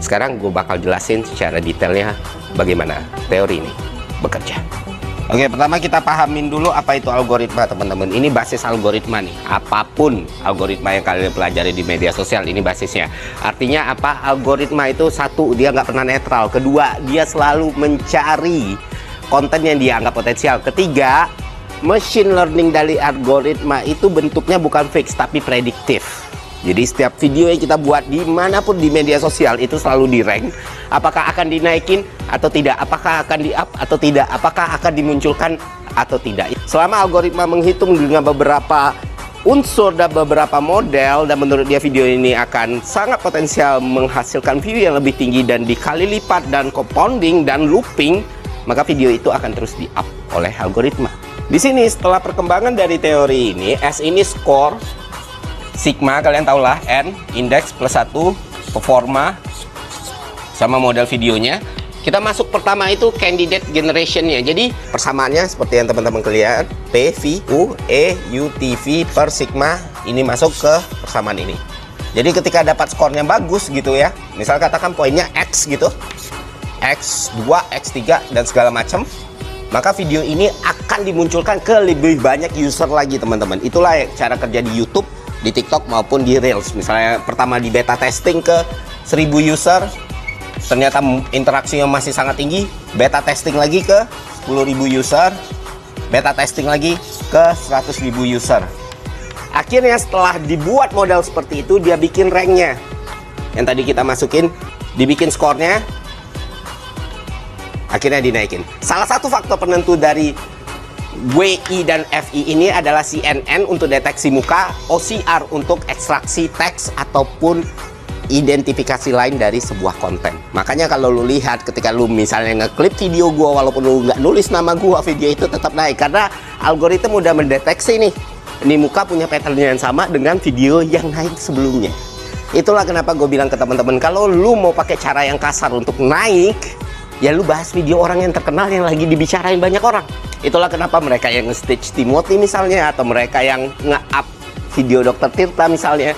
Sekarang gue bakal jelasin secara detailnya bagaimana teori ini bekerja. Oke, pertama kita pahamin dulu apa itu algoritma, teman-teman. Ini basis algoritma nih. Apapun algoritma yang kalian pelajari di media sosial, ini basisnya. Artinya apa? Algoritma itu satu, dia nggak pernah netral. Kedua, dia selalu mencari konten yang dia anggap potensial. Ketiga, machine learning dari algoritma itu bentuknya bukan fix, tapi prediktif. Jadi setiap video yang kita buat dimanapun di media sosial itu selalu di rank. Apakah akan dinaikin atau tidak? Apakah akan di up atau tidak? Apakah akan dimunculkan atau tidak? Selama algoritma menghitung dengan beberapa unsur dan beberapa model, dan menurut dia video ini akan sangat potensial menghasilkan view yang lebih tinggi dan dikali lipat dan compounding dan looping, maka video itu akan terus di up oleh algoritma. Di sini setelah perkembangan dari teori ini, S ini skor, sigma kalian tau lah, N indeks plus 1, performa sama model videonya. Kita masuk pertama itu candidate generationnya. Jadi persamaannya seperti yang teman-teman lihat, P, V, U, E, U, T, V per sigma ini masuk ke persamaan ini. Jadi ketika dapat skornya bagus gitu ya, misal katakan poinnya X gitu, X2, X3 dan segala macam, maka video ini akan dimunculkan ke lebih banyak user lagi, teman-teman. Itulah cara kerja di YouTube, di TikTok maupun di Reels. Misalnya pertama di beta testing ke 1000 user, ternyata interaksinya masih sangat tinggi, beta testing lagi ke 10.000 user, beta testing lagi ke 100.000 user. Akhirnya setelah dibuat model seperti itu, dia bikin ranknya yang tadi kita masukin, dibikin skornya, akhirnya dinaikin. Salah satu faktor penentu dari WI dan FI ini adalah CNN untuk deteksi muka, OCR untuk ekstraksi teks ataupun identifikasi lain dari sebuah konten. Makanya kalau lu lihat ketika lu misalnya ngeklip video gua, walaupun lu nggak nulis nama gua, video itu tetap naik karena algoritma udah mendeteksi nih, ini muka punya pattern yang sama dengan video yang naik sebelumnya. Itulah kenapa gue bilang ke teman-teman, kalau lu mau pakai cara yang kasar untuk naik, ya lu bahas video orang yang terkenal yang lagi dibicarain banyak orang. Itulah kenapa mereka yang nge-stage Timothy misalnya, atau mereka yang nge-up video Dr. Tirta misalnya,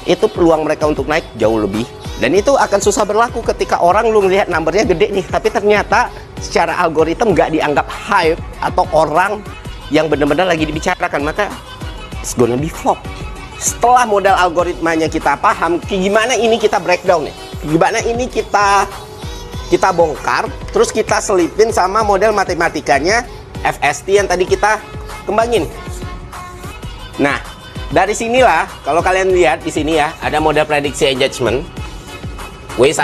itu peluang mereka untuk naik jauh lebih. Dan itu akan susah berlaku ketika orang lu ngelihat numbernya gede nih, tapi ternyata secara algoritma nggak dianggap hype atau orang yang benar-benar lagi dibicarakan, maka it's gonna be flop. Setelah modal algoritmanya kita paham, gimana ini kita breakdown nih, gimana ini kita bongkar, terus kita selipin sama model matematikanya FST yang tadi kita kembangin. Nah, dari sinilah kalau kalian lihat di sini ya, ada model prediksi engagement W1